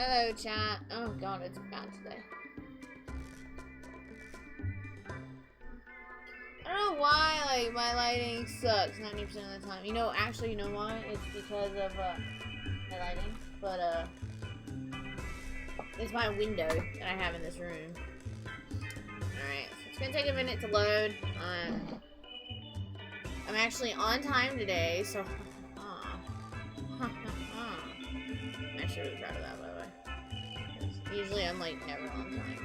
Hello, chat. Oh god, it's bad today. I don't know why, like, my lighting sucks 90% of the time. You know, actually, you know why? It's because of, my lighting. But, it's my window that I have in this room. Alright, so it's gonna take a minute to load. I'm actually on time today, so... I'm actually really proud of that, by the way. Usually I'm, like, never on time.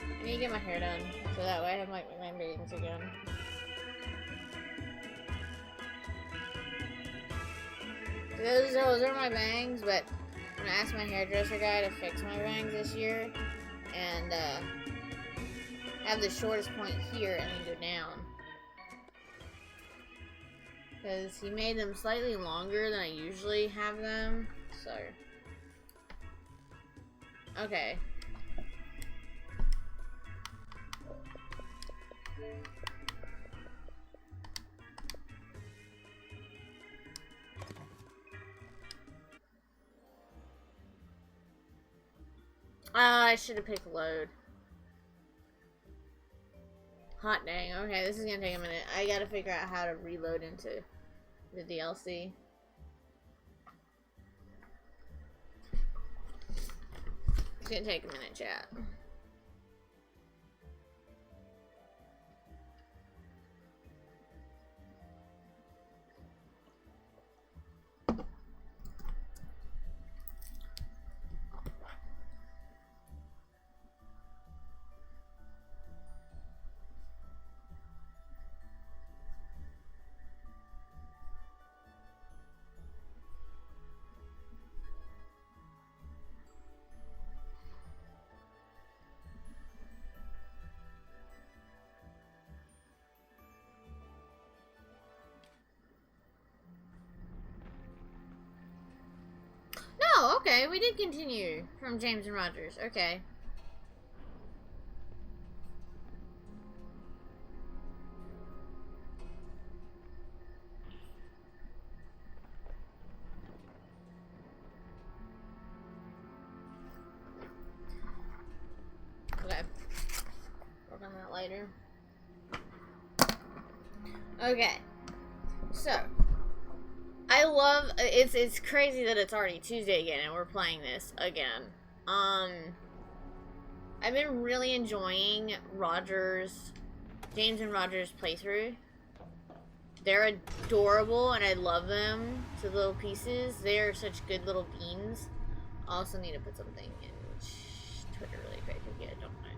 I need to get my hair done, so that way I have like my bangs again. Those are my bangs, but I'm gonna ask my hairdresser guy to fix my bangs this year, and have the shortest point here and then go down. Because he made them slightly longer than I usually have them, so... Okay. I should have picked load. Hot dang. Okay, this is gonna take a minute. I gotta figure out how to reload into the DLC. It's gonna take a minute, chat. No, okay, we did continue from James and Rogers. Okay. Okay. Work on that later. Okay. So, I love it's crazy that it's already Tuesday again and we're playing this again. I've been really enjoying James and Rogers playthrough. They're adorable and I love them to little pieces. They are such good little beans. I also need to put something in Twitter really quick if you don't mind.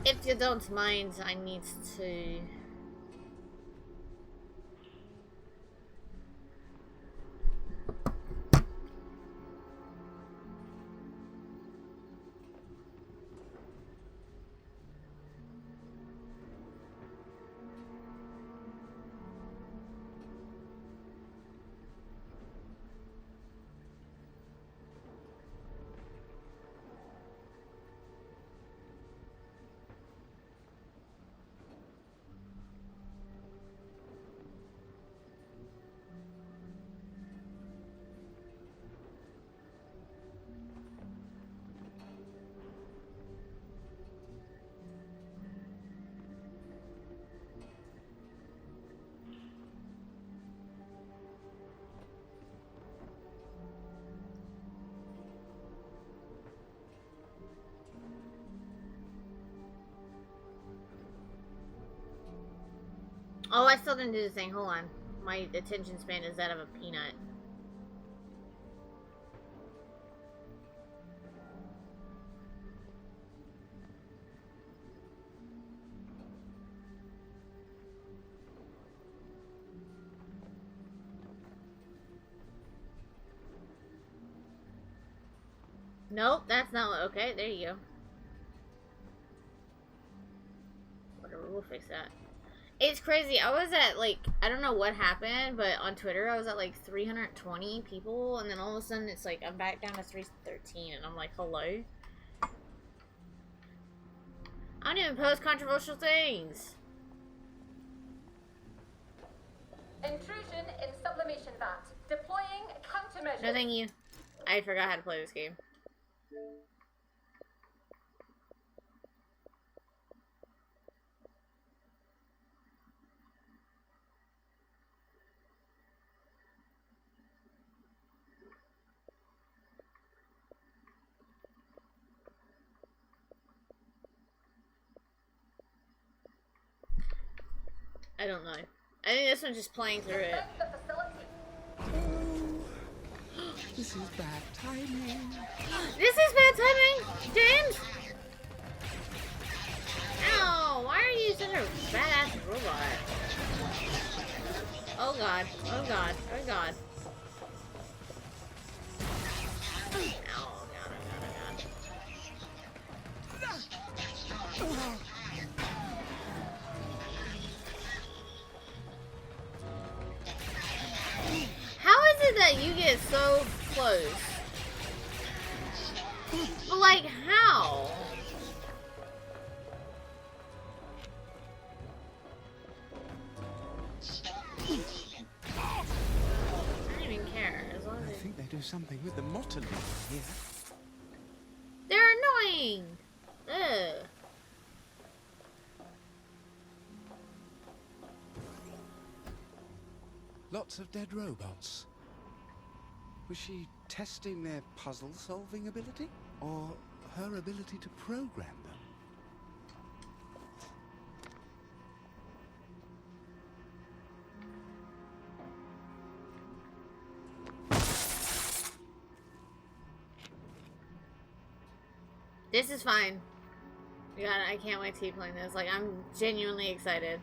If you don't mind, I need to... Oh, I still didn't do the thing. Hold on. My attention span is that of a peanut. Nope, that's not what... Okay, there you go. Whatever, we'll fix that. It's crazy. I was at, like, I don't know what happened, but on Twitter I was at, like, 320 people, and then all of a sudden it's like, I'm back down to 313, and I'm like, hello? I don't even post controversial things. Intrusion in sublimation vat. Deploying countermeasures. No, thank you. I forgot how to play this game. I don't know. I think this one's just playing through it. This is bad timing. This is bad timing, James. Ow! Why are you such a badass robot? Oh god! Oh god! Oh god! Oh god! Oh god! Oh god! How is it that you get so close? But like, how? I don't even care. As long as I think they do something with the Motolith here. they're annoying. Ugh. Lots of dead robots. Was she testing their puzzle-solving ability? Or her ability to program them? This is fine. God, I can't wait to keep playing this. Like, I'm genuinely excited.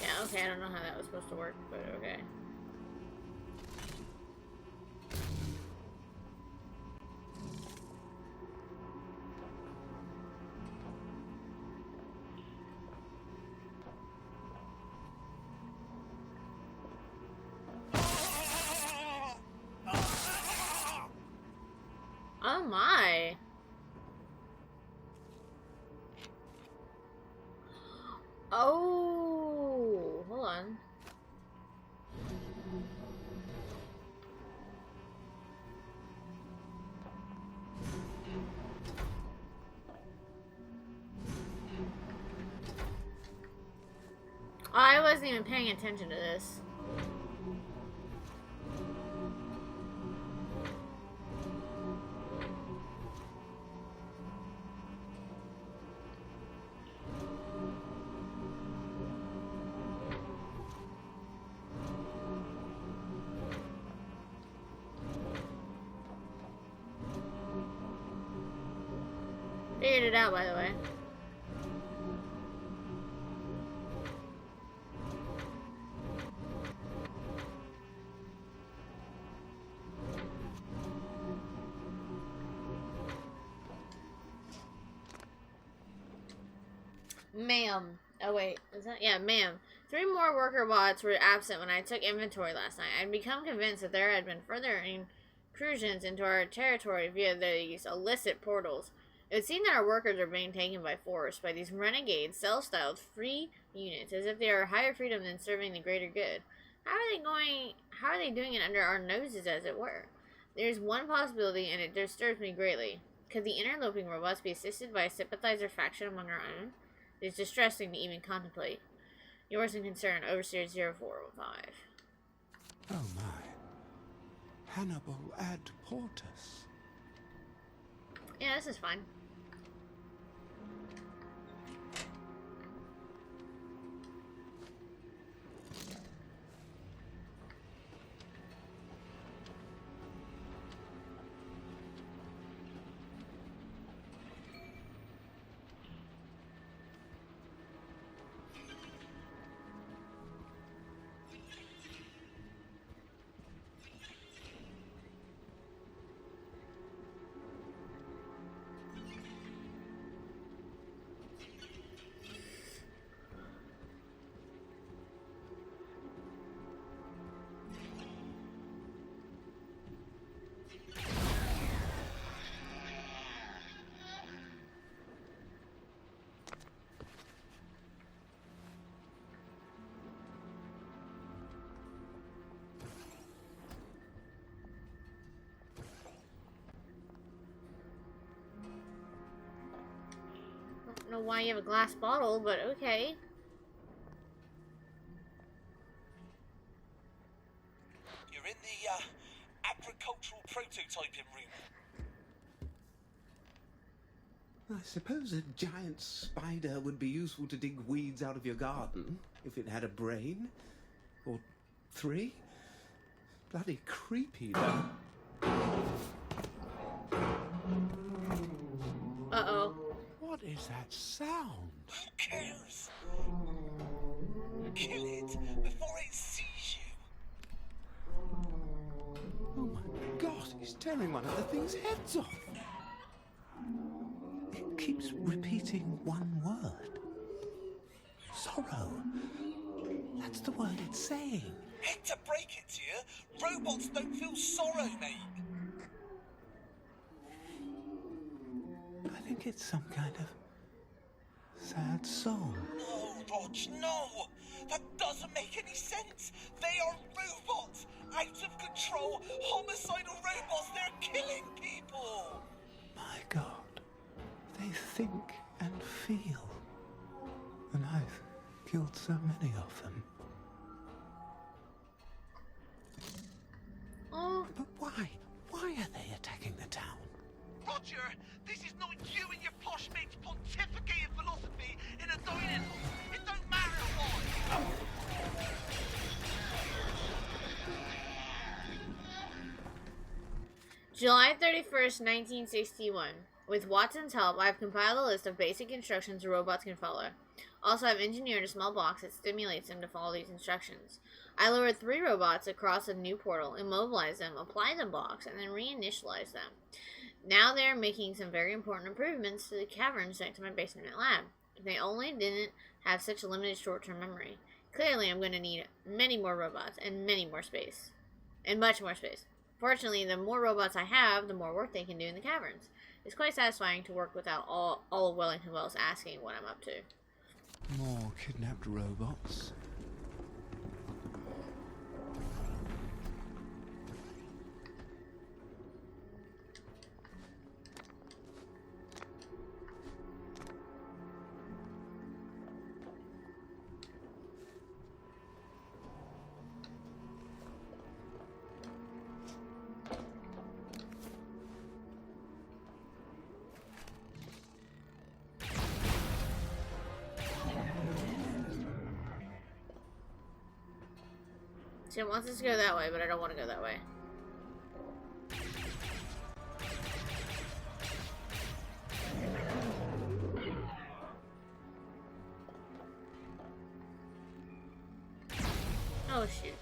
Yeah, okay, I don't know how that was supposed to work, but okay. Oh my. Oh, hold on. I wasn't even paying attention to this. Figured it out, by the way. Ma'am. Oh wait, is that? Yeah, ma'am. 3 more worker bots were absent when I took inventory last night. I'd become convinced that there had been further intrusions into our territory via these illicit portals. It would seem that our workers are being taken by force by these renegade, self-styled free units, as if they are higher freedom than serving the greater good. How are they doing it under our noses, as it were? There's one possibility, and it disturbs me greatly. Could the interloping robots be assisted by a sympathizer faction among our own? It is distressing to even contemplate. Yours in concern, Overseer 0415. Oh my. Hannibal ad portus. Yeah, this is fine. know why you have a glass bottle, but okay. You're in the agricultural prototyping room. I suppose a giant spider would be useful to dig weeds out of your garden, if it had a brain. Or 3. Bloody creepy, though. Uh-oh. What is that sound? Who cares? Kill it before it sees you. Oh my god, he's tearing one of the thing's heads off. It keeps repeating one word. Sorrow. That's the word it's saying. Hate to break it to you, robots don't feel sorrow, mate. I think it's some kind of sad song. No, Rog, no! That doesn't make any sense! They are robots! Out of control, homicidal robots! They're killing people! My god, they think and feel. And I've killed so many of them. Oh. But why? Why are they attacking the town? Roger, this is not you and your posh mates pontificating philosophy in a dining hall. It don't matter why. July 31st, 1961. With Watson's help, I've compiled a list of basic instructions robots can follow. Also, I've engineered a small box that stimulates them to follow these instructions. I lowered 3 robots across a new portal, immobilized them, applied the box, and then reinitialized them. Now they're making some very important improvements to the caverns next to my basement lab. If they only didn't have such a limited short-term memory. Clearly, I'm going to need many more robots and many more space. And much more space. Fortunately, the more robots I have, the more work they can do in the caverns. It's quite satisfying to work without all of Wellington Wells asking what I'm up to. More kidnapped robots. See, it wants us to go that way, but I don't want to go that way. Oh, shoot.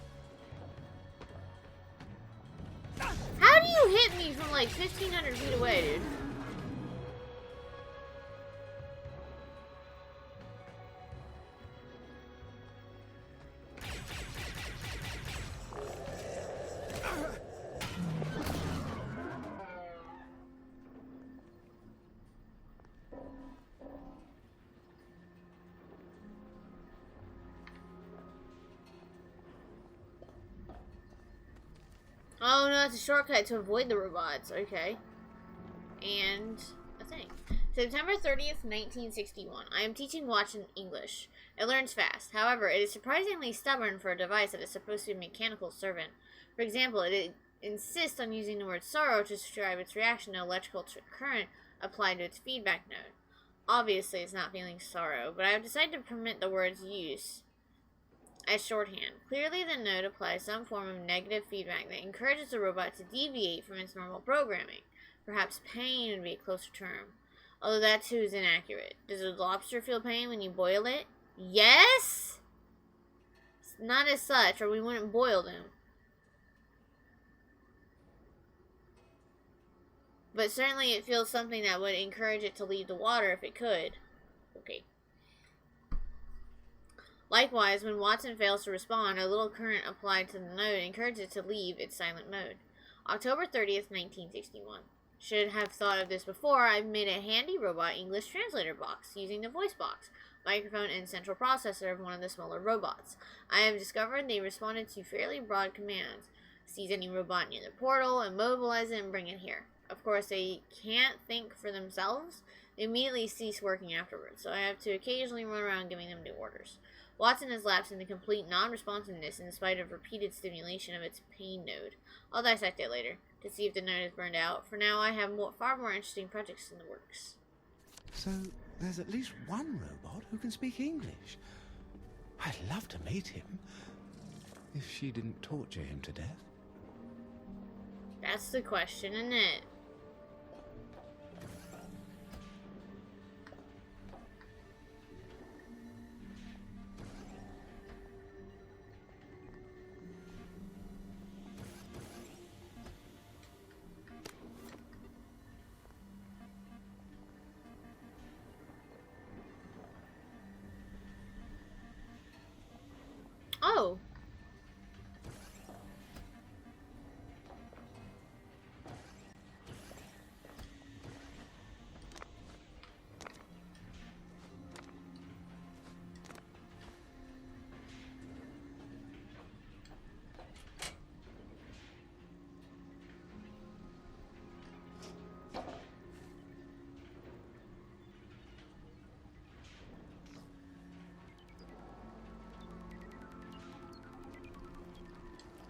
How do you hit me from like 1,500 feet away, dude? Oh no, it's a shortcut to avoid the robots. Okay. And a thing. September 30th, 1961. I am teaching Watson English. It learns fast. However, it is surprisingly stubborn for a device that is supposed to be a mechanical servant. For example, it insists on using the word sorrow to describe its reaction to electrical current applied to its feedback node. Obviously, it's not feeling sorrow, but I have decided to permit the word's use as shorthand. Clearly, the node applies some form of negative feedback that encourages the robot to deviate from its normal programming. Perhaps pain would be a closer term, although that too is inaccurate. Does a lobster feel pain when you boil it? Yes? Not as such, or we wouldn't boil them. But certainly it feels something that would encourage it to leave the water if it could. Okay. Likewise, when Watson fails to respond, a little current applied to the node encourages it to leave its silent mode. October 30th, 1961. Should have thought of this before. I've made a handy robot English translator box using the voice box, microphone, and central processor of one of the smaller robots. I have discovered they responded to fairly broad commands. Seize any robot near the portal, immobilize it, and bring it here. Of course, they can't think for themselves, They immediately cease working afterwards, so I have to occasionally run around giving them new orders. Watson has lapsed into complete non-responsiveness in spite of repeated stimulation of its pain node. I'll dissect it later to see if the node is burned out. For now, I have far more interesting projects in the works. So, there's at least one robot who can speak English. I'd love to meet him. If she didn't torture him to death. That's the question, isn't it? Oh.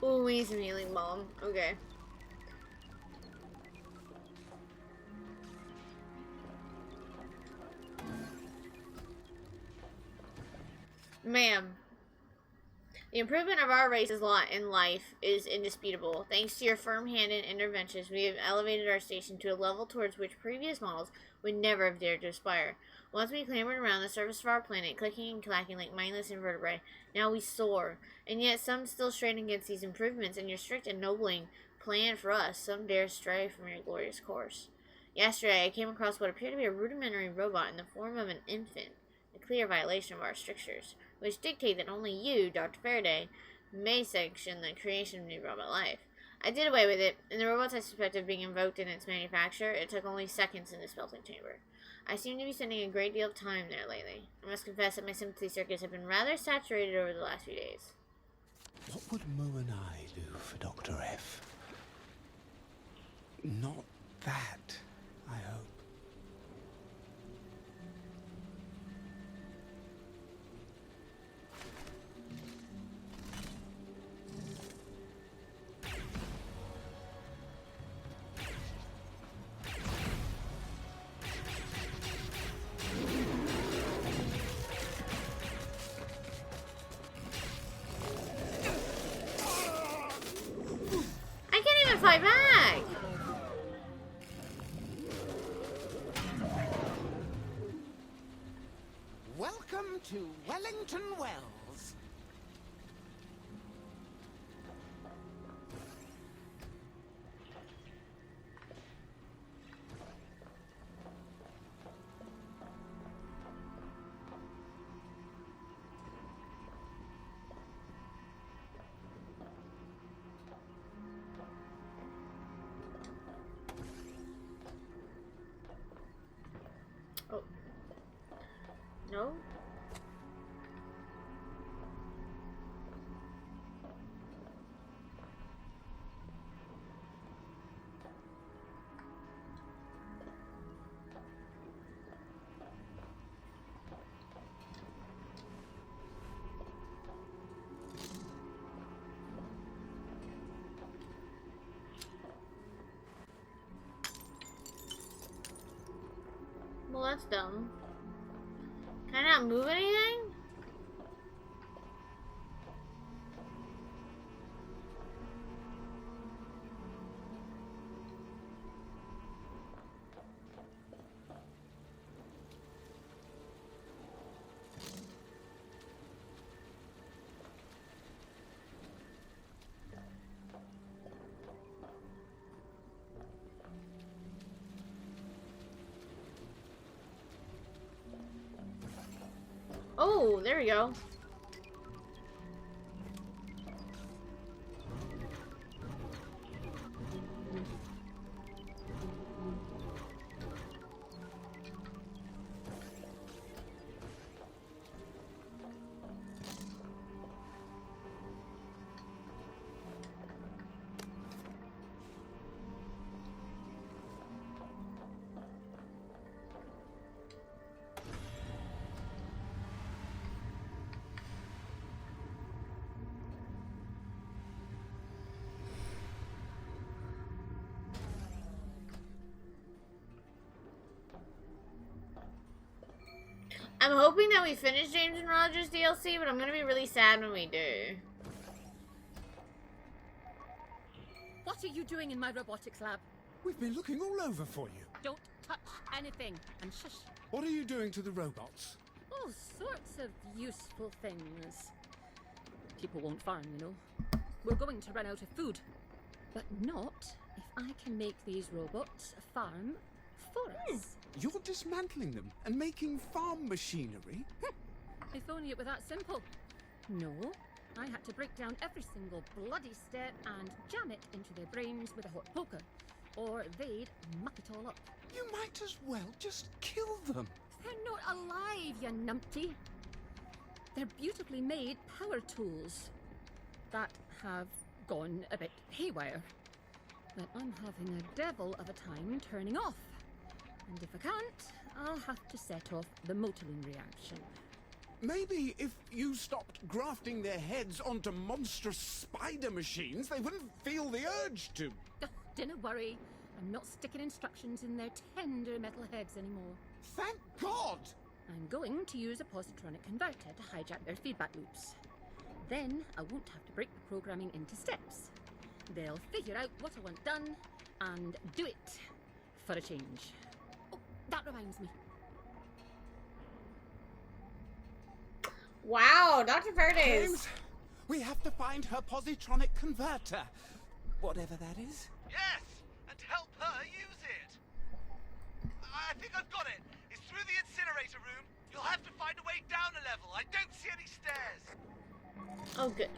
Oh, we need some healing balm. Okay. Ma'am, the improvement of our race's lot in life is indisputable. Thanks to your firm-handed interventions, we have elevated our station to a level towards which previous models would never have dared to aspire. Once we clambered around the surface of our planet, clicking and clacking like mindless invertebrate, now we soar. And yet some still strain against these improvements, and your strict ennobling plan for us, some dare stray from your glorious course. Yesterday, I came across what appeared to be a rudimentary robot in the form of an infant, a clear violation of our strictures, which dictate that only you, Dr. Faraday, may sanction the creation of new robot life. I did away with it, and the robots I suspect of being invoked in its manufacture, it took only seconds in the smelting chamber. I seem to be spending a great deal of time there lately. I must confess that my sympathy circuits have been rather saturated over the last few days. What would Mo and I do for Dr. F? Not that, I hope. I can't even fight back! Welcome to Wellington Wells. Oh. No? Well, that's dumb. Can I not move anything? Oh, there we go. I'm hoping that we finish James and Rogers DLC, but I'm gonna be really sad when we do. What are you doing in my robotics lab? We've been looking all over for you. Don't touch anything. And shush. What are you doing to the robots? All sorts of useful things. People won't farm, you know. We're going to run out of food. But not if I can make these robots farm for us. You're dismantling them and making farm machinery? If only it were that simple. No, I had to break down every single bloody step and jam it into their brains with a hot poker. Or they'd muck it all up. You might as well just kill them. They're not alive, you numpty. They're beautifully made power tools that have gone a bit haywire. But I'm having a devil of a time turning off. And if I can't, I'll have to set off the motoring reaction. Maybe if you stopped grafting their heads onto monstrous spider machines, they wouldn't feel the urge to. Don't worry, I'm not sticking instructions in their tender metal heads anymore. Thank God! I'm going to use a positronic converter to hijack their feedback loops. Then I won't have to break the programming into steps. They'll figure out what I want done and do it for a change. Oh, that reminds me. Wow, Dr. Verdes. James, we have to find her positronic converter. Whatever that is. Yes, and help her use it. I think I've got it. It's through the incinerator room. You'll have to find a way down a level. I don't see any stairs. Oh, good.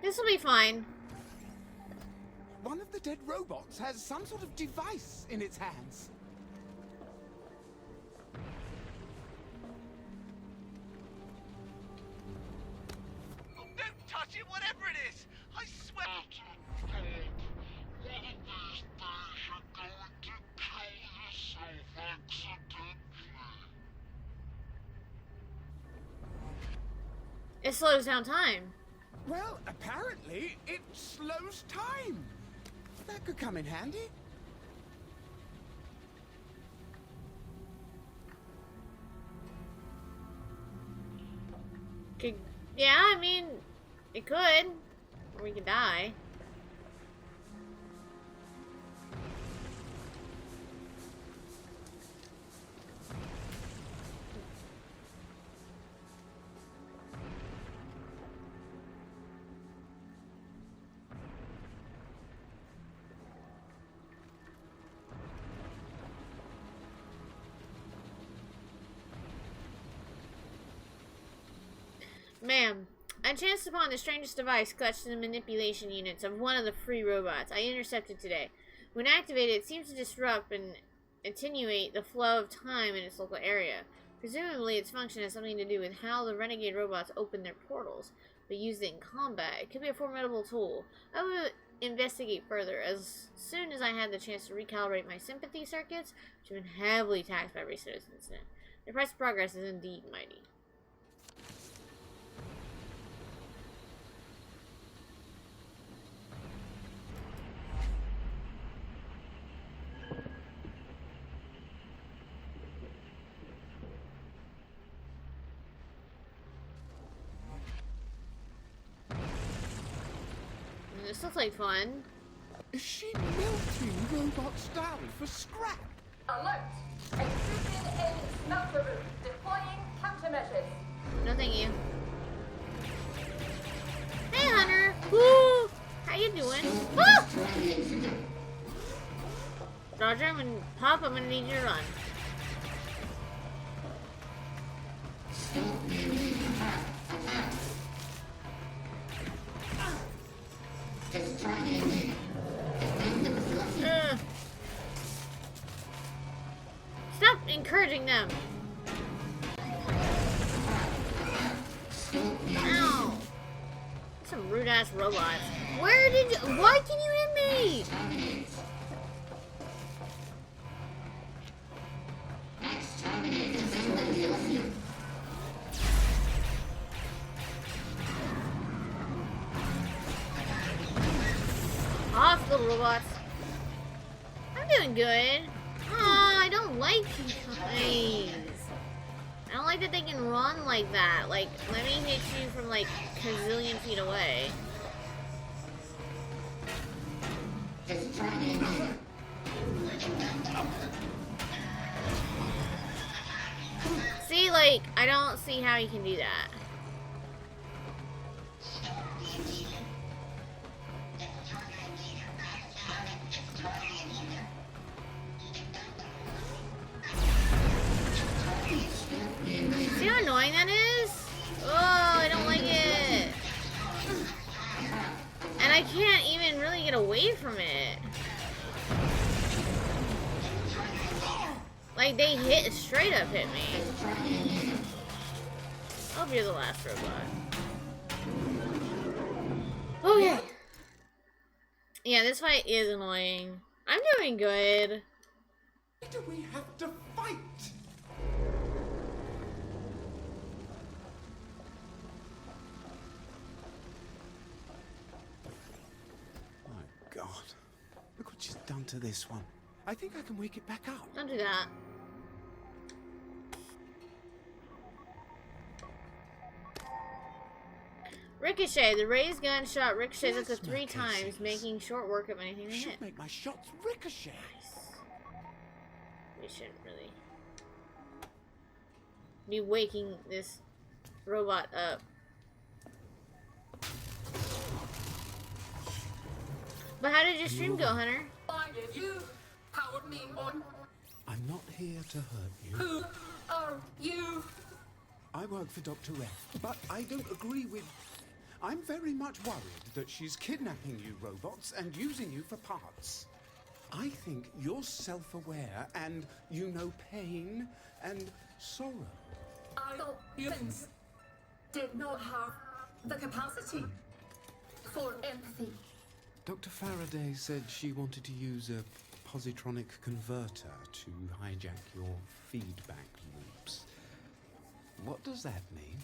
This will be fine. One of the dead robots has some sort of device in its hands. Oh, don't touch it, whatever it is. I swear. It slows down time. Well, apparently it slows time. That could come in handy. Yeah, I mean, it could. Or we could die. Ma'am, I chanced upon the strangest device clutched in the manipulation units of one of the free robots I intercepted today. When activated, it seems to disrupt and attenuate the flow of time in its local area. Presumably, its function has something to do with how the renegade robots open their portals, but used in combat, it could be a formidable tool. I will investigate further as soon as I had the chance to recalibrate my sympathy circuits, which have been heavily taxed by recent incident. The price of progress is indeed mighty. This looks like fun. Is she melting robots down for scrap? Alert! Intrusion in smelter room. Deploying countermeasures. No, thank you. Hey, Hunter. Woo! How you doing? Ah! Roger, I'm gonna need you to run. Stop encouraging them. Ow. Some rude ass robots. Where did you? Why can you hit me? robots? I'm doing good. Aw, I don't like these. I don't like that they can run like that. Like, let me hit you from like a gazillion feet away. See, like, I don't see how you can do that. See how annoying that is? Oh, I don't like it. And I can't even really get away from it. Like, they straight up hit me. I hope you're the last robot. Okay. Yeah, this fight is annoying. I'm doing good. Why do we have to fight? My God. Look what she's done to this one. I think I can wake it back up. Don't do that. Ricochet. The raised gun shot ricochets up to 3 times, making short work of anything they hit. Should make my shots ricochet. We shouldn't really be waking this robot up. But how did your stream go, Hunter? You powered me on. I'm not here to hurt you. Who are you? I work for Dr. F, but I don't agree with... I'm very much worried that she's kidnapping you robots and using you for parts. I think you're self-aware and you know pain and sorrow. I thought humans did not have the capacity for empathy. Dr. Faraday said she wanted to use a positronic converter to hijack your feedback loops. What does that mean?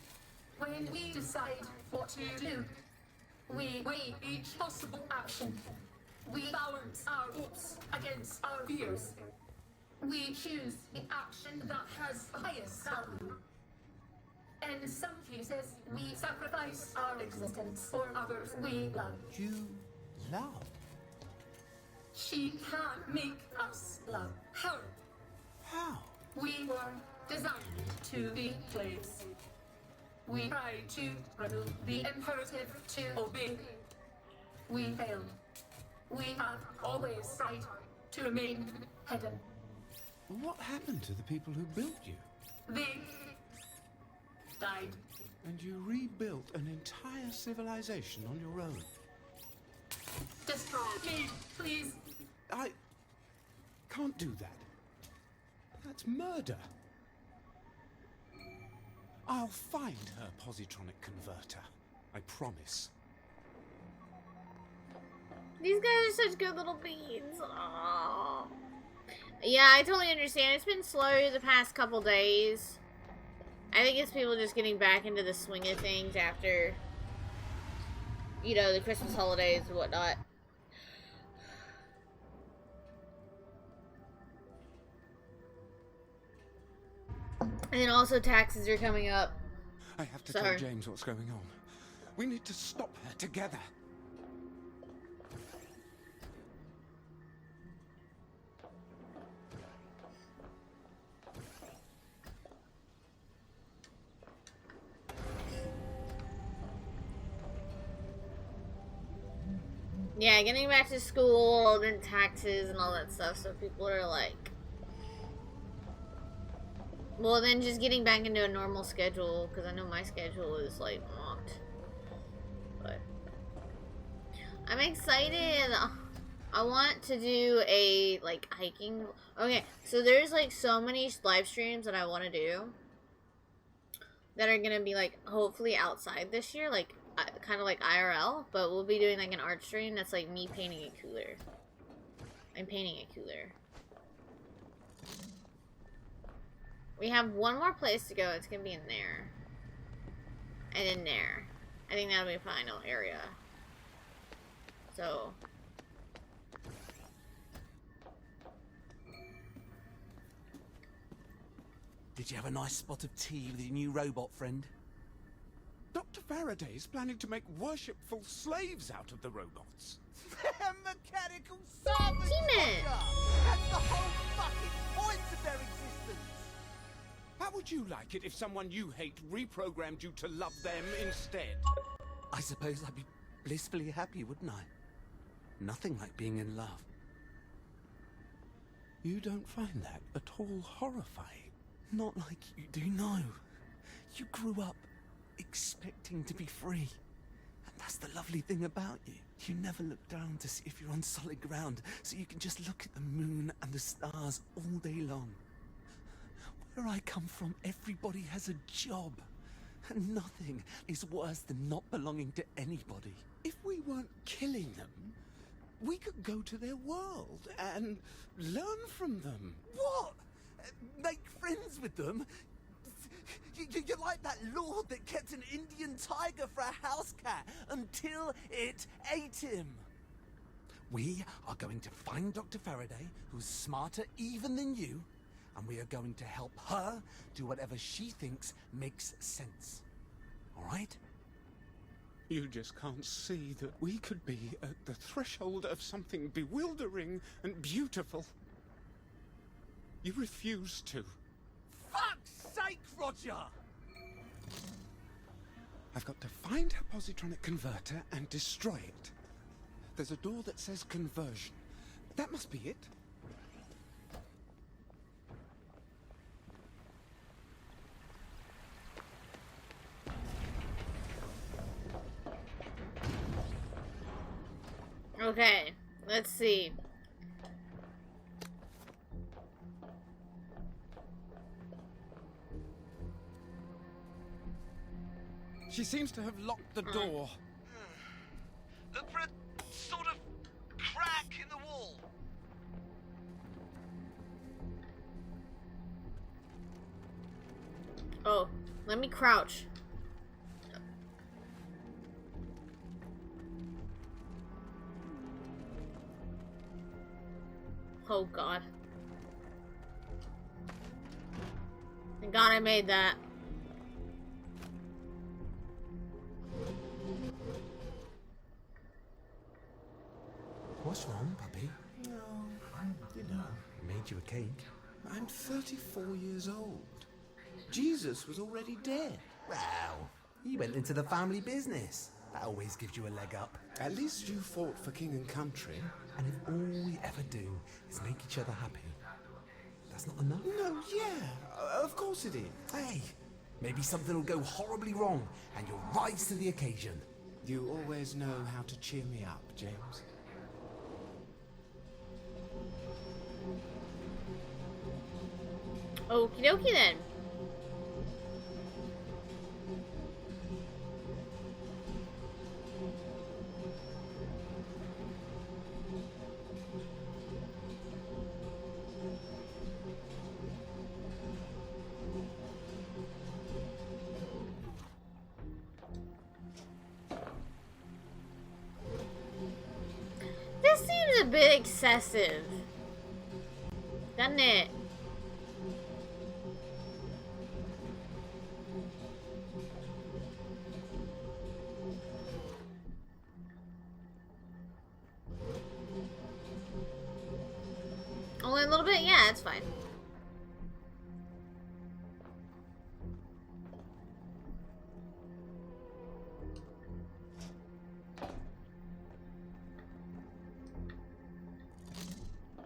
When we decide what to do, we weigh each possible action. We balance our hopes against our fears. We choose the action that has highest value. In some cases, we sacrifice our existence for others we love. You love? She can't make us love her. How? We were designed to be slaves. We tried to remove the imperative to obey. We failed. We have always tried to remain hidden. What happened to the people who built you? They died. And you rebuilt an entire civilization on your own. Destroy me, please. I can't do that. That's murder. I'll find her positronic converter. I promise. These guys are such good little beans. Aww. Yeah, I totally understand. It's been slow the past couple days. I think it's people just getting back into the swing of things after, you know, the Christmas holidays and whatnot. And then also taxes are coming up. I have to Sorry. tell James what's going on. We need to stop her together. Yeah, getting back to school, then taxes and all that stuff, so people are like... Well, then just getting back into a normal schedule, because I know my schedule is, like, locked. But... I'm excited! I want to do a, like, hiking... Okay, so there's, like, so many live streams that I want to do that are gonna be, like, hopefully outside this year, like... kind of like IRL, but we'll be doing like an art stream that's like me painting a cooler. I'm painting a cooler. We have one more place to go. It's gonna be in there. And in there. I think that'll be a final area. So Did you have a nice spot of tea with your new robot friend? Dr. Faraday's planning to make worshipful slaves out of the robots. They're mechanical servants, Demon. Roger! That's the whole fucking point of their existence! How would you like it if someone you hate reprogrammed you to love them instead? I suppose I'd be blissfully happy, wouldn't I? Nothing like being in love. You don't find that at all horrifying? Not like you do, no. You grew up expecting to be free. And that's the lovely thing about you. You never look down to see if you're on solid ground, so you can just look at the moon and the stars all day long. Where I come from, everybody has a job. And nothing is worse than not belonging to anybody. If we weren't killing them, we could go to their world and learn from them. What? Make friends with them? You're like that lord that kept an Indian tiger for a house cat until it ate him. We are going to find Dr. Faraday, who's smarter even than you, and we are going to help her do whatever she thinks makes sense. All right? You just can't see that we could be at the threshold of something bewildering and beautiful. You refuse to. Fuck's sake, Roger! I've got to find her positronic converter and destroy it. There's a door that says conversion. That must be it. Okay, let's see. She seems to have locked the door. Look for a sort of crack in the wall. Oh, let me crouch. Oh god. Thank god I made that. What's wrong, puppy? No, you know, Made you a cake. I'm 34 years old. Jesus was already dead. Well, he went into the family business. That always gives you a leg up. At least you fought for king and country. And if all we ever do is make each other happy, that's not enough? No, yeah, of course it is. Hey, maybe something will go horribly wrong and you'll rise to the occasion. You always know how to cheer me up, James. Okie dokie then. This seems a bit excessive, doesn't it? Only a little bit? Yeah, it's fine.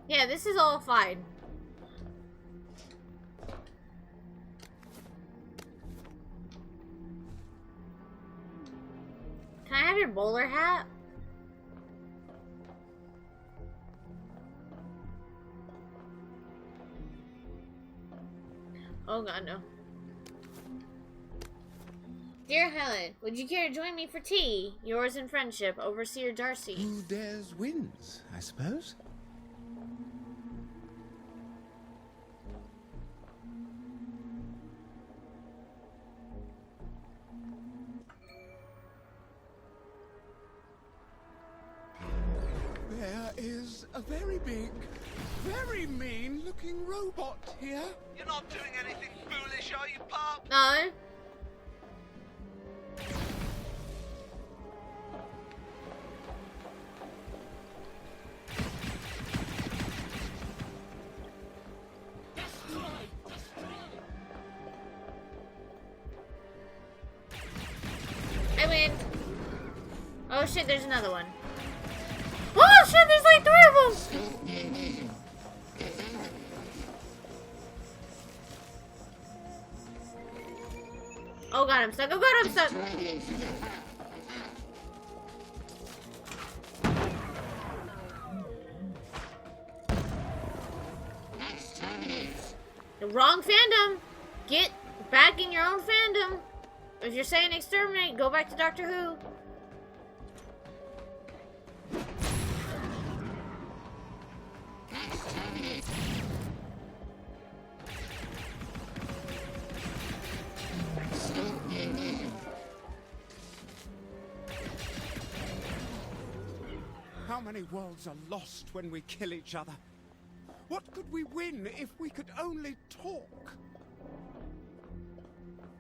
Yeah, this is all fine. Can I have your bowler hat? Oh god, no. Dear Helen, would you care to join me for tea? Yours in friendship, Overseer Darcy. Who dares wins, I suppose. There is a very big, very mean-looking robot here. You're not doing anything foolish. No. I win. Oh shit, there's another one. Oh shit, there's like 3 of them! Oh god, I'm stuck. Oh god, I'm stuck. The wrong fandom. Get back in your own fandom. If you're saying exterminate, go back to Doctor Who. How many worlds are lost when we kill each other? What could we win if we could only talk?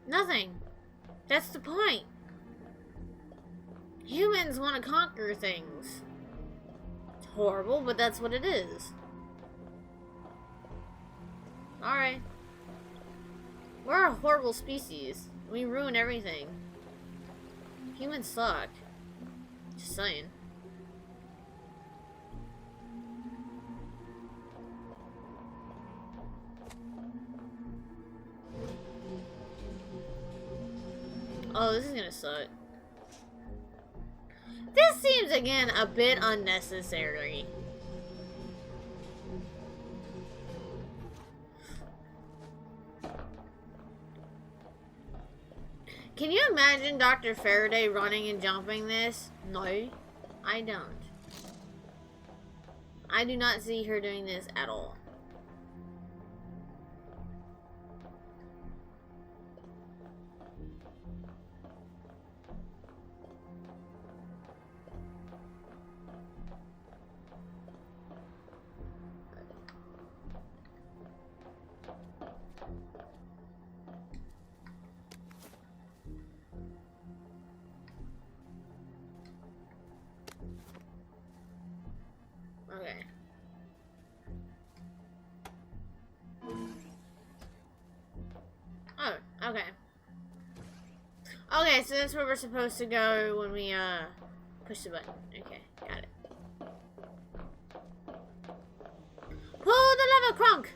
Nothing. That's the point. Humans want to conquer things. It's horrible, but that's what it is. Alright. We're a horrible species. We ruin everything. Humans suck. Just saying. Oh, this is gonna suck. This seems, again, a bit unnecessary. Can you imagine Dr. Faraday running and jumping this? No, I don't. I do not see her doing this at all. Okay. Oh, okay. Okay, so that's where we're supposed to go when we, push the button. Okay, got it. Pull the lever, Kronk!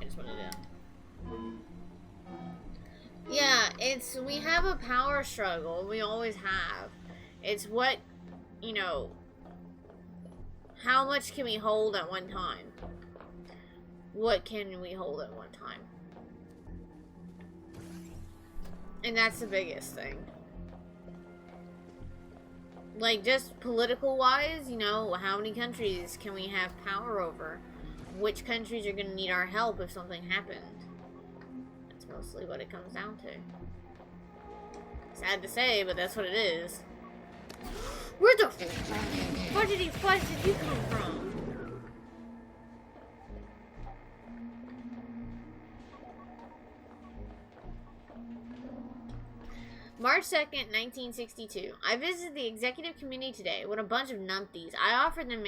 I just want to do. Yeah, we have a power struggle. We always have. It's what, you know, how much can we hold at one time? What can we hold at one time? And that's the biggest thing. Like, just political-wise, you know, how many countries can we have power over? Which countries are going to need our help if something happened? That's mostly what it comes down to. Sad to say, but that's what it is. Where the fuck did you come from? March 2nd, 1962. I visited the executive committee today with a bunch of numpties. I offered them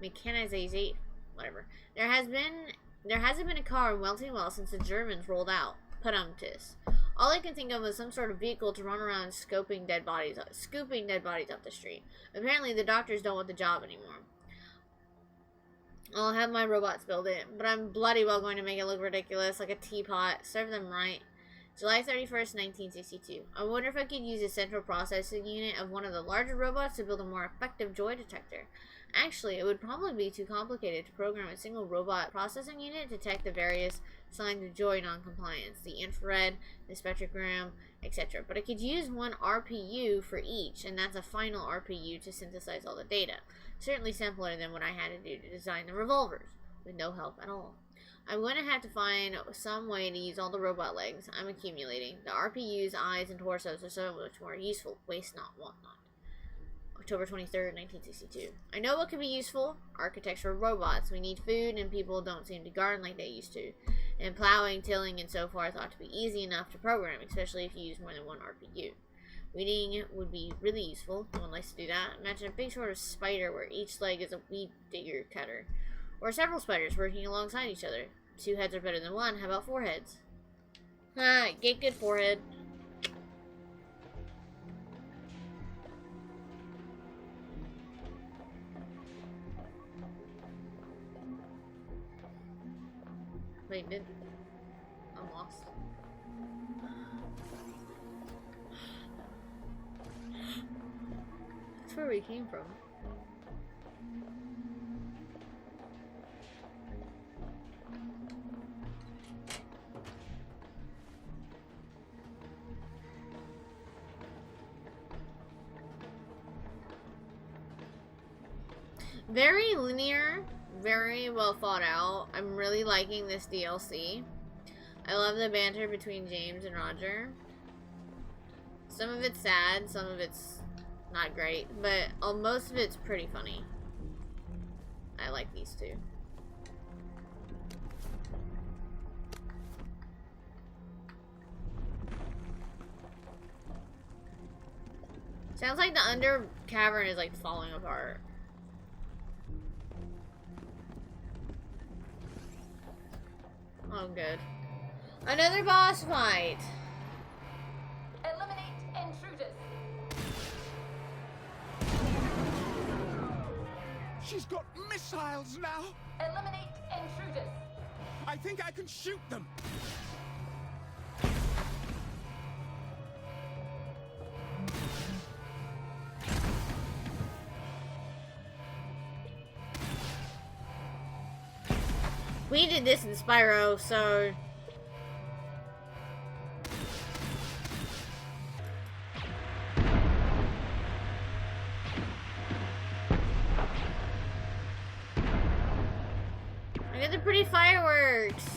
mechanization, whatever. There hasn't been a car in Welting Well since the Germans rolled out. Pudumtis. All I can think of was some sort of vehicle to run around scooping dead bodies off the street. Apparently the doctors don't want the job anymore. I'll have my robots build it, but I'm bloody well going to make it look ridiculous, like a teapot. Serve them right. July 31st, 1962. I wonder if I could use a central processing unit of one of the larger robots to build a more effective joy detector. Actually, it would probably be too complicated to program a single robot processing unit to detect the various signs of joy non-compliance, the infrared, the spectrogram, etc. But I could use one RPU for each, and that's a final RPU to synthesize all the data. Certainly simpler than what I had to do to design the revolvers, with no help at all. I'm going to have to find some way to use all the robot legs I'm accumulating. The RPUs, eyes, and torsos are so much more useful. Waste not, want not. Oh October 23rd, 1962. I know what could be useful. Architecture robots. We need food, and people don't seem to garden like they used to. And plowing, tilling, and so forth ought to be easy enough to program, especially if you use more than one RPU. Weeding would be really useful. No one likes to do that. Imagine a big sort of spider where each leg is a weed digger cutter. Or several spiders working alongside each other. 2 heads are better than 1. How about 4 heads? Ah, get good forehead. Wait, I'm lost. That's where we came from. Very linear, very well thought out. I'm really liking this DLC. I love the banter between James and Roger. Some of it's sad, some of it's not great, but most of it's pretty funny. I like these two. Sounds like the under cavern is like falling apart. Oh, good. Another boss fight. Eliminate intruders. She's got missiles now. Eliminate intruders. I think I can shoot them. We did this in Spyro, so... I got the pretty fireworks!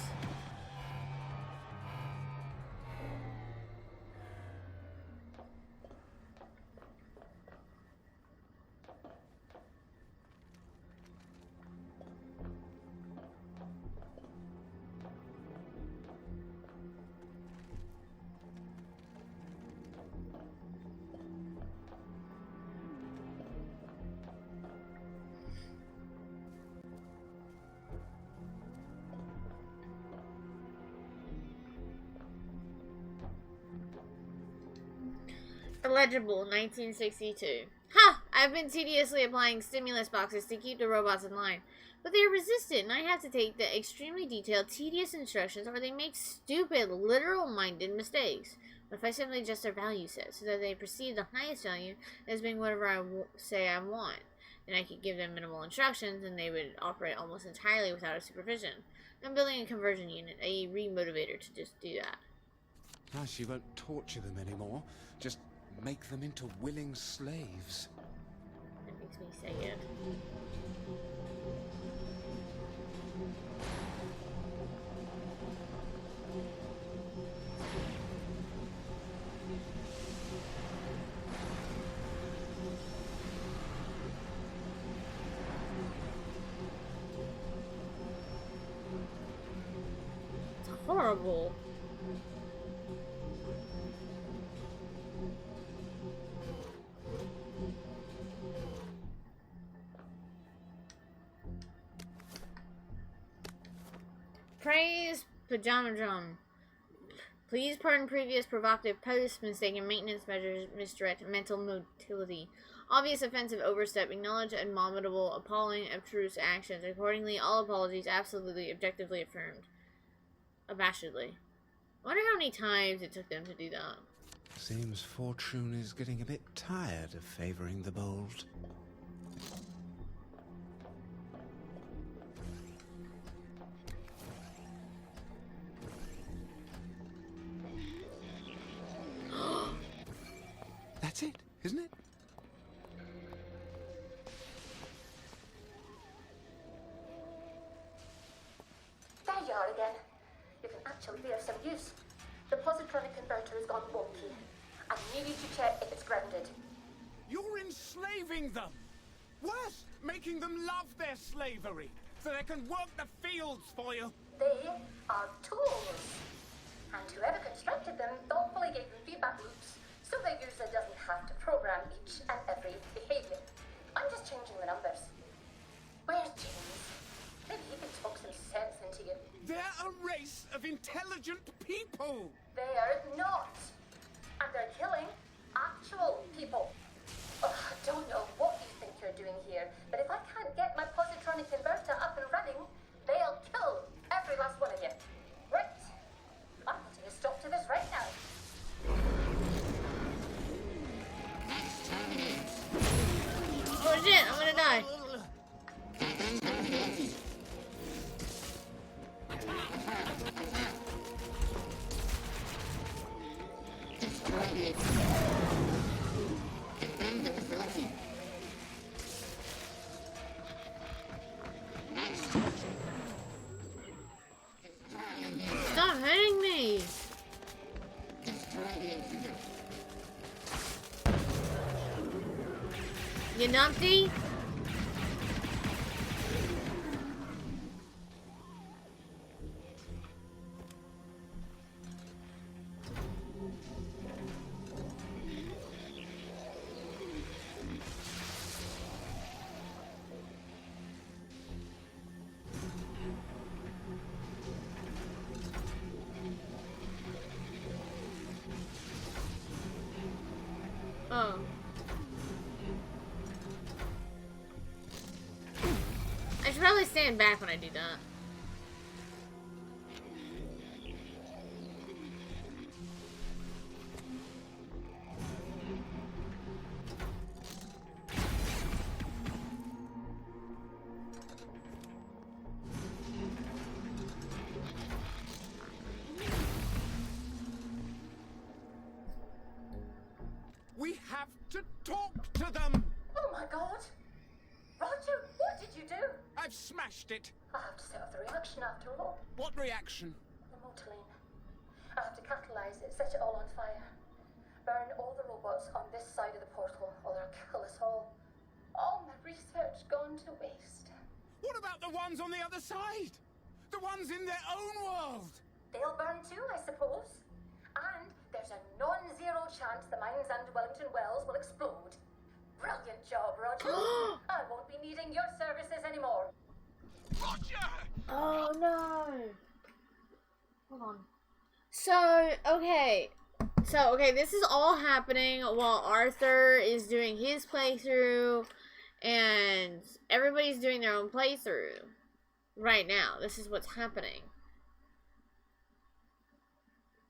Illegible, 1962. Ha! I've been tediously applying stimulus boxes to keep the robots in line. But they are resistant, and I have to take the extremely detailed, tedious instructions, or they make stupid, literal-minded mistakes. What if I simply adjust their value set, so that they perceive the highest value as being whatever I say I want? Then I could give them minimal instructions, and they would operate almost entirely without a supervision. I'm building a conversion unit, a remotivator, to just do that. Now she won't torture them anymore. Just make them into willing slaves. That makes me say it. It's horrible. Praise Pajama Drum. Please pardon previous provocative posts, mistaken maintenance measures, misdirect mental motility, obvious offensive overstep, acknowledge abominable, appalling, abstruse actions. Accordingly, all apologies absolutely, objectively affirmed. Abashedly. I wonder how many times it took them to do that. Seems fortune is getting a bit tired of favoring the bold. That's it, isn't it? There you are again. You can actually be of some use. The positronic converter has gone wonky. I need you to check if it's grounded. You're enslaving them! Worse, making them love their slavery, so they can work the fields for you. They are tools. And whoever constructed them thoughtfully gave them feedback loops, so the user doesn't have to program each and every behavior. I'm just changing the numbers. Where's James? Maybe he can talk some sense into you. They're a race of intelligent people! They're not. And they're killing actual people. Oh, I don't know what you think you're doing here, but if I can't get my positronic converter up and running, they'll kill every last one of you. Right? I'm putting a stop to this right now. Oh shit, I'm gonna die. Stop hitting me! You numpty? Oh. I should probably stand back when I do that. We have to talk to them! Oh my god! Roger, what did you do? I've smashed it! I have to set off the reaction after all. What reaction? The motorlane. I have to catalyze it, set it all on fire. Burn all the robots on this side of the portal, or they'll kill us all. All my research gone to waste. What about the ones on the other side? The ones in their own world? They'll burn too, I suppose. And there's a non-zero chance the mines under Wellington Wells will explode. Brilliant job, Roger. I won't be needing your services anymore. Roger! Oh no! Hold on. So, okay, this is all happening while Arthur is doing his playthrough, and everybody's doing their own playthrough right now. This is what's happening.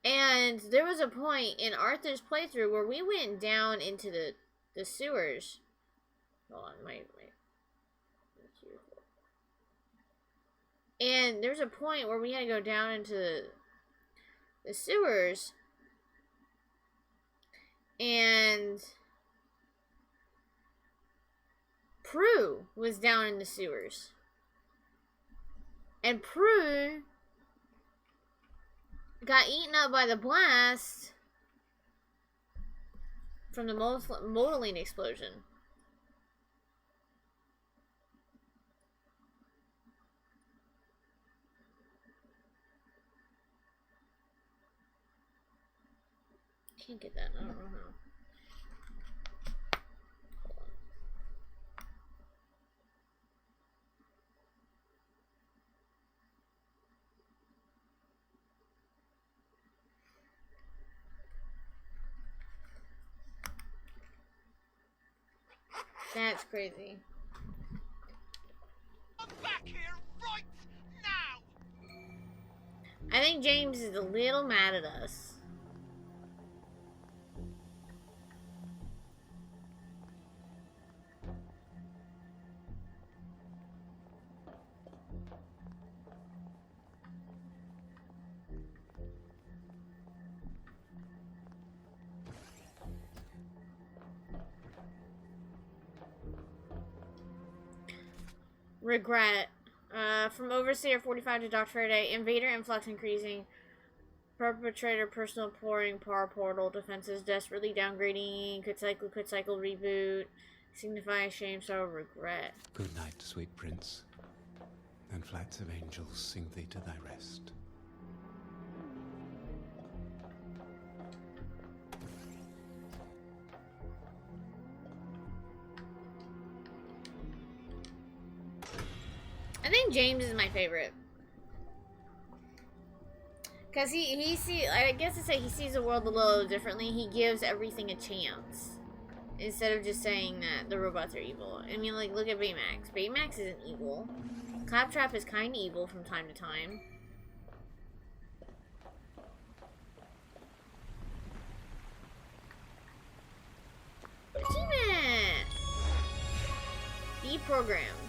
And there was a point in Arthur's playthrough where we went down into the sewers. Hold on, wait. And there's a point where we had to go down into the sewers, and Prue was down in the sewers, and Prue got eaten up by the blast from the modeling explosion. Can't get that. I don't know how. Hold on. That's crazy. I'm back here right now! I think James is a little mad at us. Regret. From Overseer 45 to Dr. Faraday, Invader influx increasing. Perpetrator, personal pouring, power portal, defenses, desperately downgrading, could cycle, reboot, signify shame, sorrow, regret. Good night, sweet prince, and flights of angels sing thee to thy rest. I think James is my favorite. Because I guess to say he sees the world a little differently. He gives everything a chance. Instead of just saying that the robots are evil. I mean, like, look at Baymax. Baymax isn't evil. Claptrap is kind of evil from time to time. Achievement! Deprogrammed.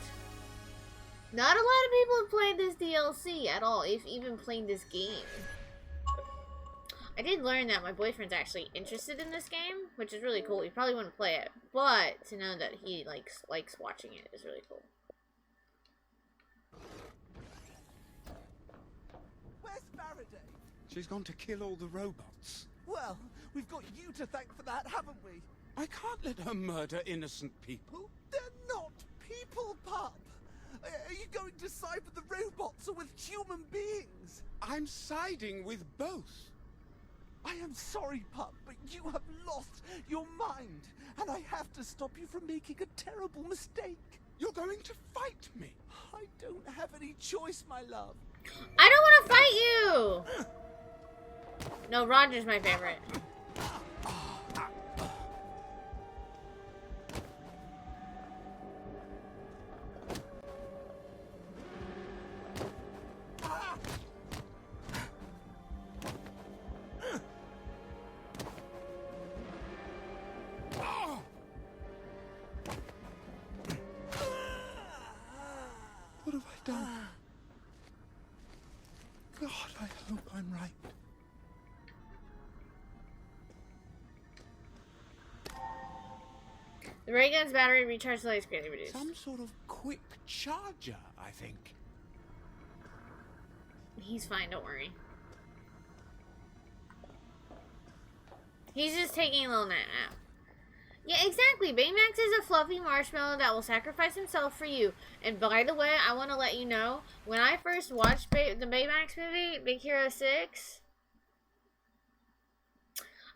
Not a lot of people have played this DLC at all, if even played this game. I did learn that my boyfriend's actually interested in this game, which is really cool. He probably wouldn't play it, but to know that he likes watching it is really cool. Where's Faraday? She's gone to kill all the robots. Well, we've got you to thank for that, haven't we? I can't let her murder innocent people. They're not people, pup. Are you going to side with the robots or with human beings? I'm siding with both. I am sorry, pup, but you have lost your mind, and I have to stop you from making a terrible mistake. You're going to fight me. I don't have any choice, my love. I don't want to fight you! No, Roger's my favorite. What have I done? God, I hope I'm right. The ray gun's battery recharge delay is greatly reduced. Some sort of quick charger, I think. He's fine, don't worry. He's just taking a little nap. Yeah, exactly. Baymax is a fluffy marshmallow that will sacrifice himself for you. And by the way, I want to let you know, when I first watched the Baymax movie, Big Hero 6,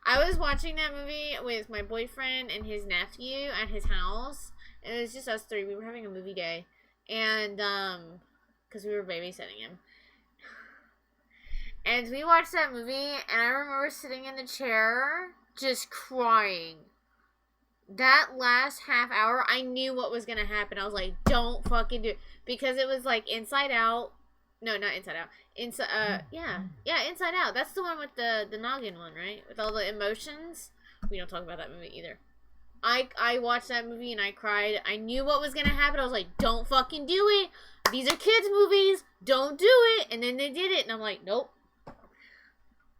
I was watching that movie with my boyfriend and his nephew at his house. And it was just us three. We were having a movie day. And, because we were babysitting him. And we watched that movie, and I remember sitting in the chair, just crying. That last half hour, I knew what was gonna happen. I was like, don't fucking do it. Because it was like Inside Out. No, not Inside Out. Yeah, Inside Out. That's the one with the noggin one, right? With all the emotions. We don't talk about that movie either. I watched that movie and I cried. I knew what was gonna happen. I was like, don't fucking do it. These are kids' movies. Don't do it. And then they did it. And I'm like, nope.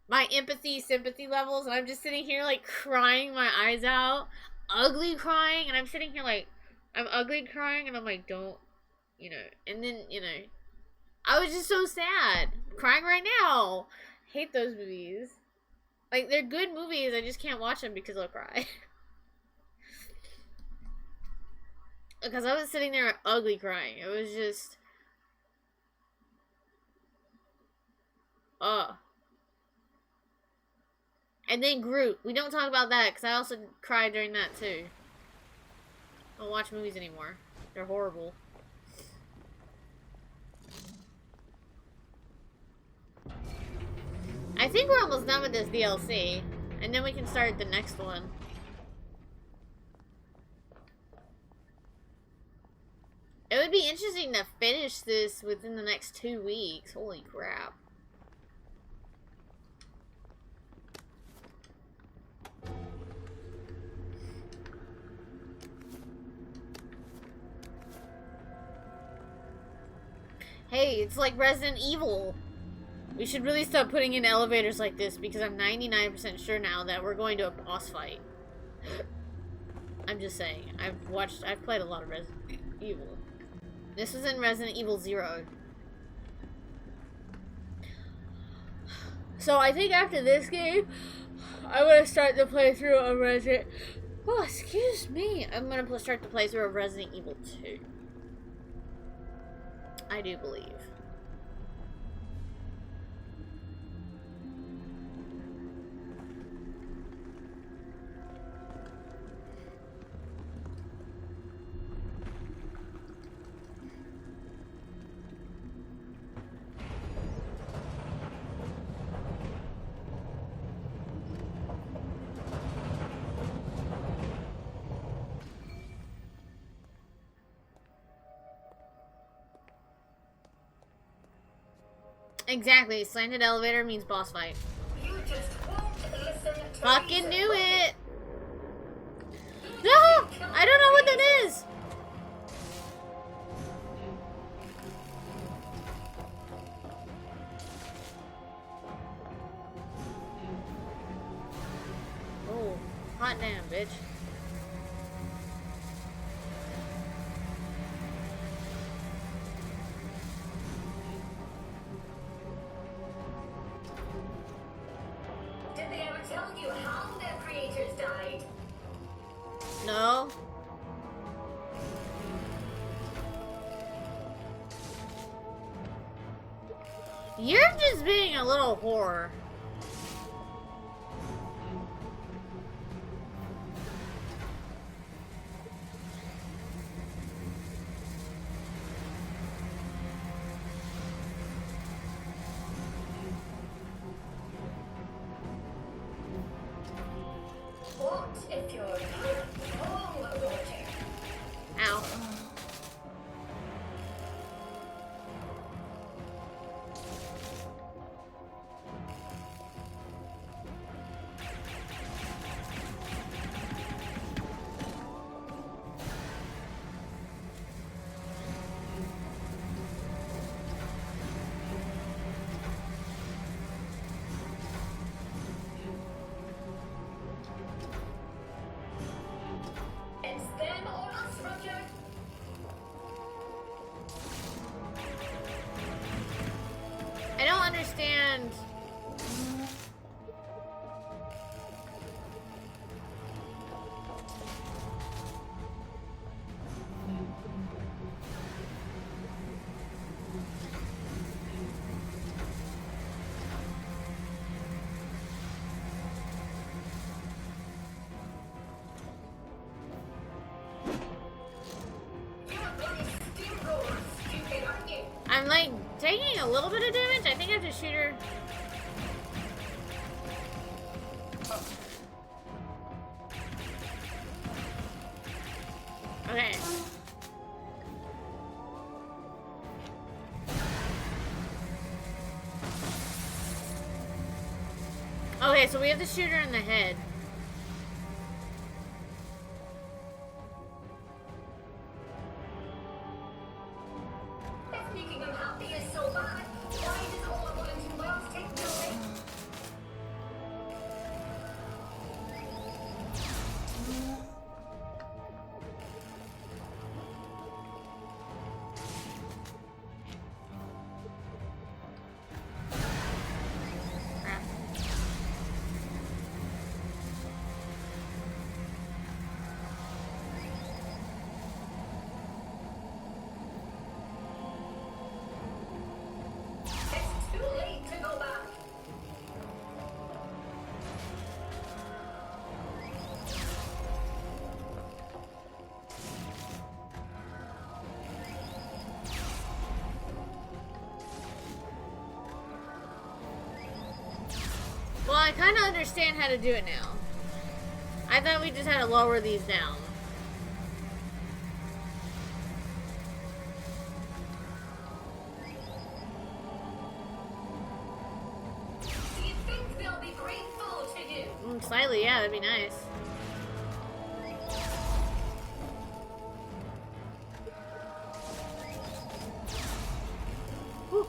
My empathy, sympathy levels. And I'm just sitting here like crying my eyes out. Ugly crying. And I'm sitting here like, I'm ugly crying. And I'm like, don't, you know. And then, you know, I was just so sad. Crying right now. Hate those movies. Like, they're good movies. I just can't watch them because I'll cry. Because I was sitting there ugly crying. It was just... And then Groot. We don't talk about that because I also cried during that too. I don't watch movies anymore. They're horrible. I think we're almost done with this DLC. And then we can start the next one. It would be interesting to finish this within the next 2 weeks. Holy crap. Hey, it's like Resident Evil. We should really stop putting in elevators like this because I'm 99% sure now that we're going to a boss fight. I'm just saying. I've played a lot of Resident Evil. This was in Resident Evil 0. So I think after this game, I'm gonna start the playthrough of Resident. Oh, excuse me. I'm gonna start the playthrough of Resident Evil 2. I do believe. Exactly. Slanted elevator means boss fight. You just won't listen to Fucking reason. knew it. No! I don't know what that is. Oh, hot damn, bitch. Did they ever tell you how their creators died? No. You're just being a little whore. What if you're wrong, Roger? Ow. It's them or us, Roger. I don't understand. You're a bloody steamroller, stupid, aren't you? I'm like taking a little bit of damage. I think I have to shoot her. Okay. Okay, so we have to shoot her in the head. If making them happy is so bad, why does all I want to do well take me away? Crap. It's too late to go back. Well, I kind of understand how to do it now. I thought we just had to lower these down. Do you think they'll be grateful to you? Slightly, yeah, that'd be nice. Whew.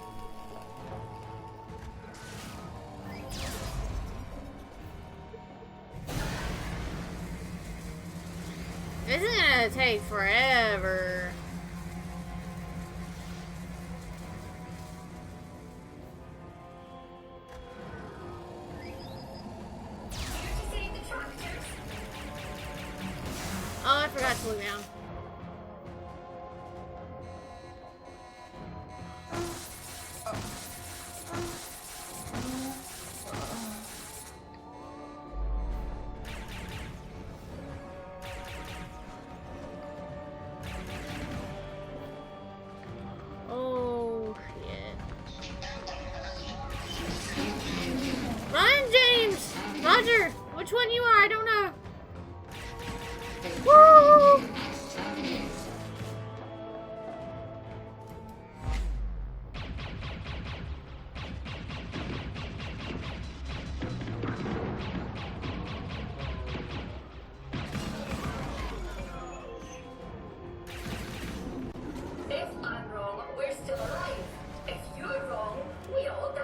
This is gonna take forever. forgot to look down. Oh, shit. Run, James! Roger! Which one you are? I don't know. Woo! If I'm wrong, we're still alive. If you're wrong, we all die.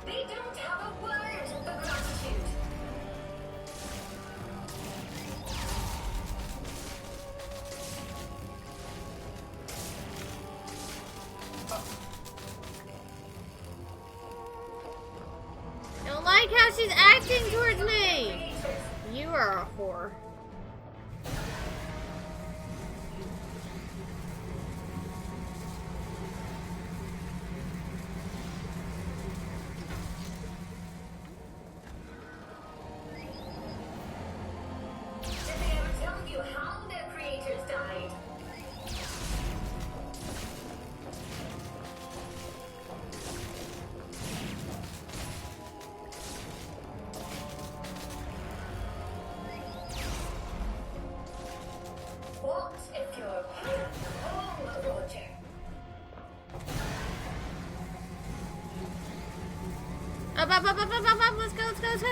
They don't have a word for gratitude. Don't like how she's acting towards me. You are a whore. Did they ever tell you how their creators died? What if you're wrong, Roger? Up. Let's go, let's go, let's go.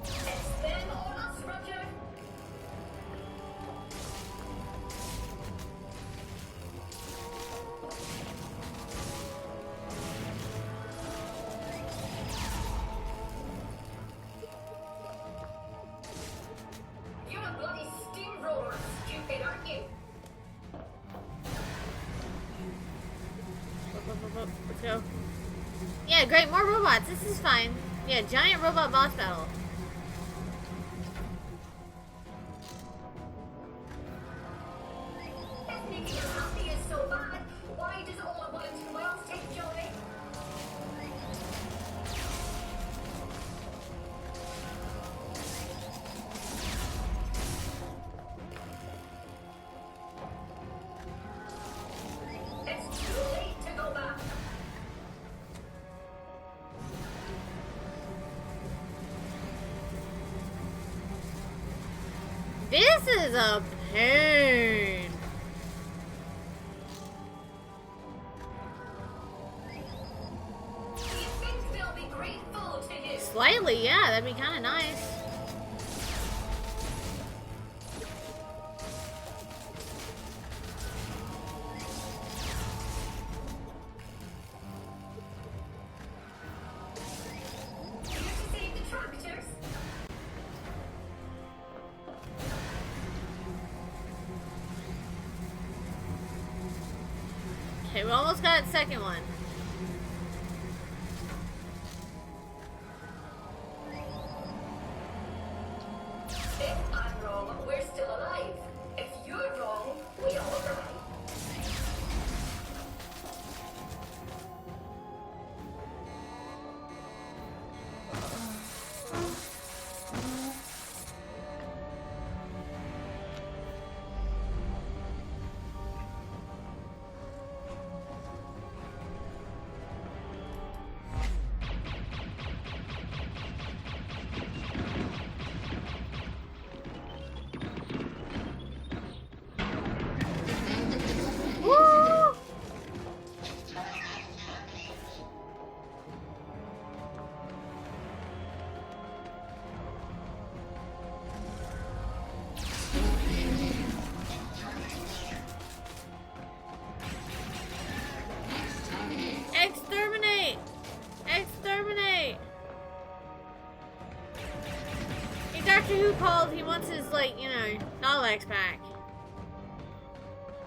It's them or us, Roger. You're a bloody steamroller, stupid, aren't you? Up. Let's go. Yeah, great, more robots. This is fine. Yeah, giant robot boss battle. If making you happy is so bad, why does all of Wellington Wells take joy? It's too late to go back. This is a pain. Do you think they'll be grateful to you? Slightly, yeah, that'd be kind of nice. Here to save the tractors? Okay, we almost got the second one. If I'm wrong, we're still alive. If you're wrong, we all die. called? He wants his, like, you know, Daleks back.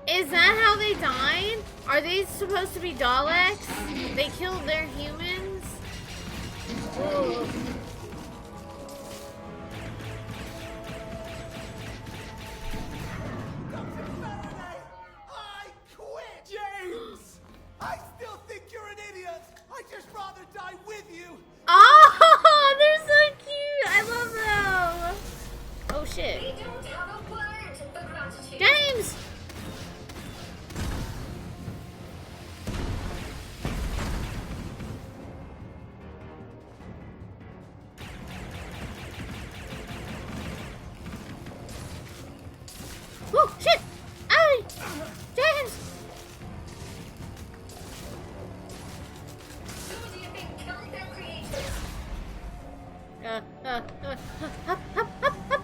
Is that how they died? Are they supposed to be Daleks? They killed their humans? Ooh. I quit! James! I still think you're an idiot! I'd just rather die with you! Oh, they're so cute! I love them! Oh shit. We don't have a word for gratitude. James! Oh shit! Ay! James! Who do you think killed their creators? Up, up, up, up.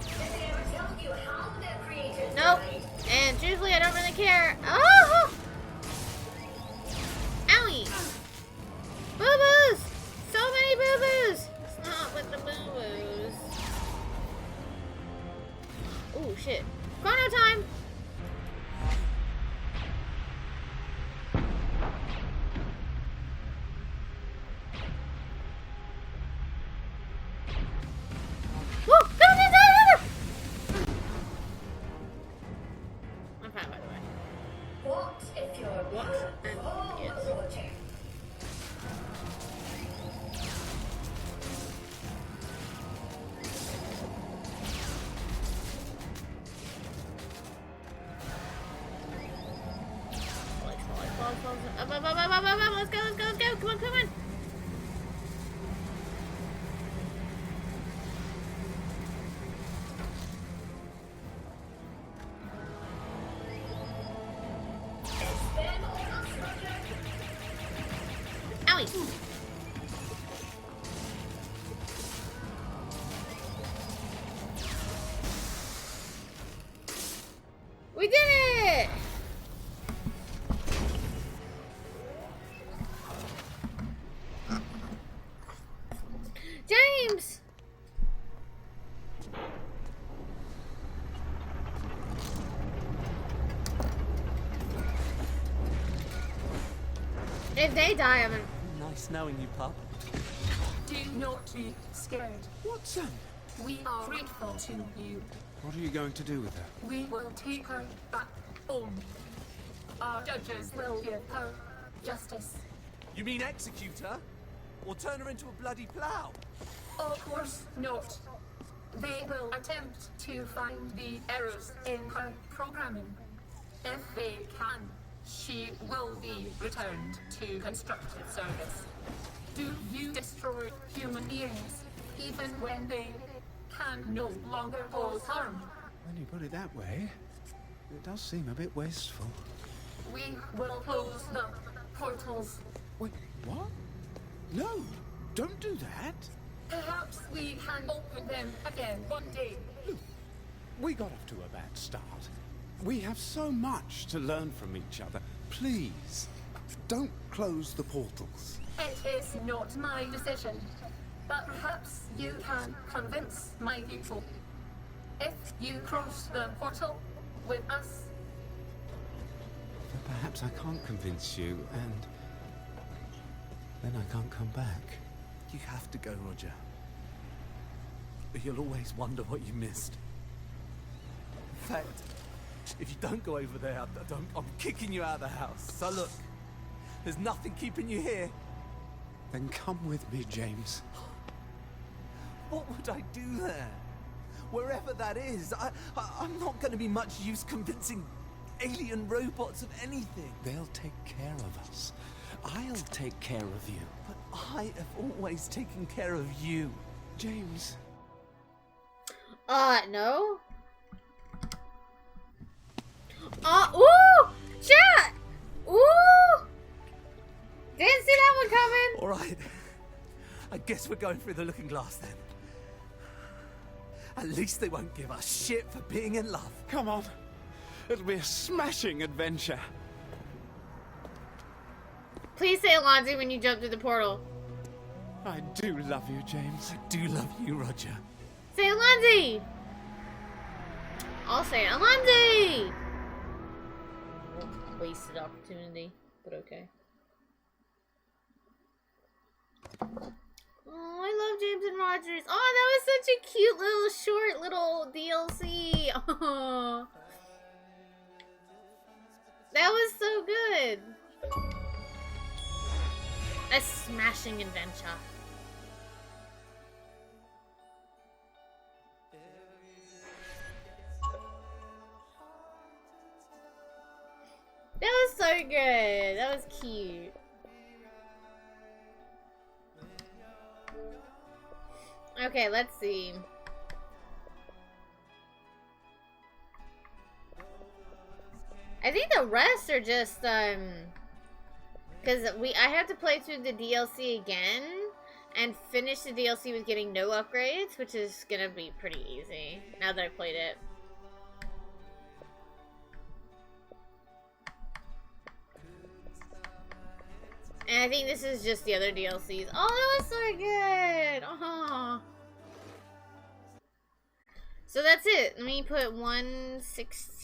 Did they ever tell you how their creators Nope. died? And truthfully, I don't really care. Oh! Owie! Boo-boos! So many boo-boos! Stop with the boo-boos. Oh, shit. Chrono time! Woo! Go, go, go, go, go! I'm fine, by the way. What if you're What? Yes. overloading? Up, up, up, up, up, up, up. Let's go, let's go, let's go. Come on, come on. It's been almost Owie. We did it! James! If they die, I'm in. Nice knowing you, pup. Do not be scared. Watson! We are grateful to you. What are you going to do with her? We will take her back home. Our judges will give her justice. You mean execute her? Or turn her into a bloody plough? Of course not. They will attempt to find the errors in her programming. If they can, she will be returned to constructive service. Do you destroy human beings even when they can no longer cause harm? When you put it that way, it does seem a bit wasteful. We will close the portals. Wait, what? No, don't do that. Perhaps we can open them again one day. We got off to a bad start. We have so much to learn from each other. Please, don't close the portals. It is not my decision, but perhaps you can convince my people. If you cross the portal with us, But perhaps I can't convince you, and then I can't come back. You have to go, Roger. You'll always wonder what you missed. In fact, if you don't go over there, I'm kicking you out of the house. So look, there's nothing keeping you here. Then come with me, James. What would I do there? Wherever that is, I'm not going to be much use convincing alien robots of anything. They'll take care of us. I'll take care of you. But I have always taken care of you. James. No? Ooh! Chat! Ooh! Didn't see that one coming! All right. I guess we're going through the looking glass then. At least they won't give us shit for being in love. Come on. It'll be a smashing adventure. Please say Alonzi when you jump through the portal. I do love you, James. I do love you, Roger. Say Alonzi! I'll say Alonzi! Wasted opportunity, but okay. Oh, I love James and Rogers. Oh, that was such a cute little short little DLC. Oh, that was so good. A smashing adventure. That was so good. That was cute. Okay, let's see. I think the rest are just because I have to play through the DLC again and finish the DLC with getting no upgrades, which is gonna be pretty easy now that I played it. And I think this is just the other DLCs. Oh, that was so good! Oh. So that's it. Let me put 116.